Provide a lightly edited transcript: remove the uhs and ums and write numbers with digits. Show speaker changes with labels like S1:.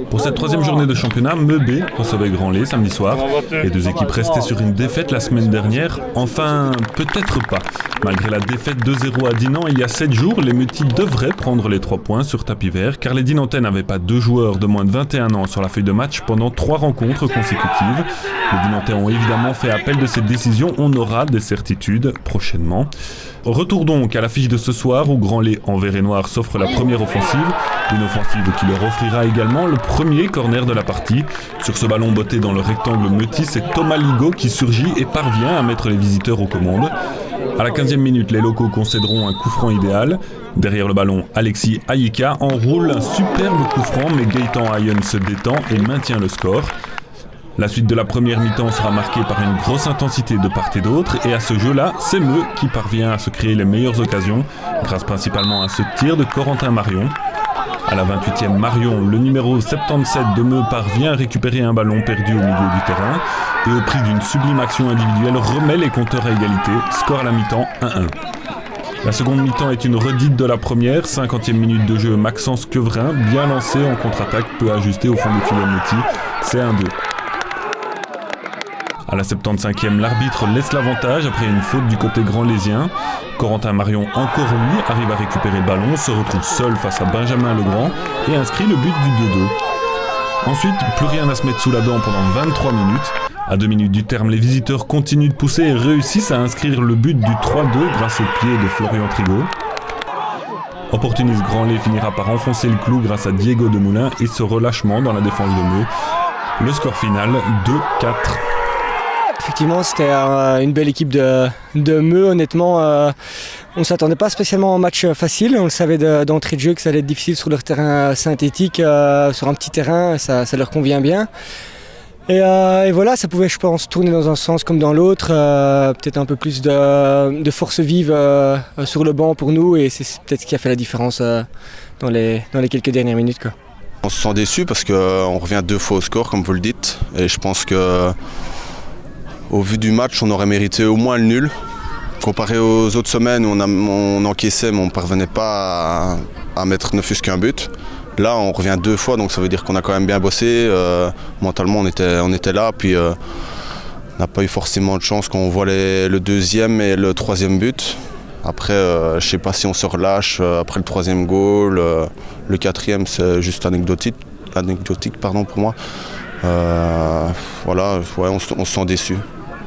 S1: Pour cette troisième journée de championnat, Meubé recevait Grandlay samedi soir. Les deux équipes restaient sur une défaite la semaine dernière. Enfin, peut-être pas. Malgré la défaite 2-0 à Dinan il y a 7 jours, les Meutis devraient prendre les 3 points sur tapis vert car les Dinantais n'avaient pas 2 joueurs de moins de 21 ans sur la feuille de match pendant 3 rencontres consécutives. Les Dinantais ont évidemment fait appel de cette décision. On aura des certitudes prochainement. Retour donc à l'affiche de ce soir où Grandlay en vert et noir s'offre la première offensive. Une offensive qui leur offrira également le premier corner de la partie. Sur ce ballon botté dans le rectangle Meutis, c'est Thomas Ligo qui surgit et parvient à mettre les visiteurs aux commandes. À la 15e minute, les locaux concéderont un coup franc idéal. Derrière le ballon, Alexis Ayika enroule un superbe coup franc, mais Gaëtan Ayen se détend et maintient le score. La suite de la première mi-temps sera marquée par une grosse intensité de part et d'autre, et à ce jeu-là, c'est Meux qui parvient à se créer les meilleures occasions, grâce principalement à ce tir de Corentin Marion. À la 28e, Marion, le numéro 77 de Meux, parvient à récupérer un ballon perdu au milieu du terrain, et au prix d'une sublime action individuelle, remet les compteurs à égalité, score à la mi-temps 1-1. La seconde mi-temps est une redite de la première, 50e minute de jeu, Maxence Quevrin, bien lancé en contre-attaque, peu ajusté au fond des filets Meutis, c'est 1-2. À la 75e, l'arbitre laisse l'avantage après une faute du côté grandlaisien. Corentin Marion, encore lui, arrive à récupérer le ballon, se retrouve seul face à Benjamin Legrand et inscrit le but du 2-2. Ensuite, plus rien à se mettre sous la dent pendant 23 minutes. À 2 minutes du terme, les visiteurs continuent de pousser et réussissent à inscrire le but du 3-2 grâce au pied de Florian Trigot. Opportuniste Grandlay finira par enfoncer le clou grâce à Diego Demoulin et ce relâchement dans la défense de Meux. Le score final, 2-4.
S2: Effectivement, c'était une belle équipe de Meux. Honnêtement, on ne s'attendait pas spécialement à un match facile. On le savait d'entrée de jeu que ça allait être difficile sur leur terrain synthétique, sur un petit terrain, ça leur convient bien. Et voilà, ça pouvait, je pense, tourner dans un sens comme dans l'autre. Peut-être un peu plus de force vive sur le banc pour nous, et c'est peut-être ce qui a fait la différence dans les quelques dernières minutes, quoi.
S3: On se sent déçu parce qu'on revient 2 fois au score, comme vous le dites. Et je pense que au vu du match, on aurait mérité au moins le nul. Comparé aux autres semaines où on encaissait, mais on ne parvenait pas à mettre ne fût-ce qu'un but. Là, on revient 2 fois, donc ça veut dire qu'on a quand même bien bossé. Mentalement, on était là. Puis, on n'a pas eu forcément de chance quand on voit le deuxième et le troisième but. Après, je ne sais pas si on se relâche après le troisième goal. Le quatrième, c'est juste anecdotique pour moi. Voilà, ouais, on se sent déçu.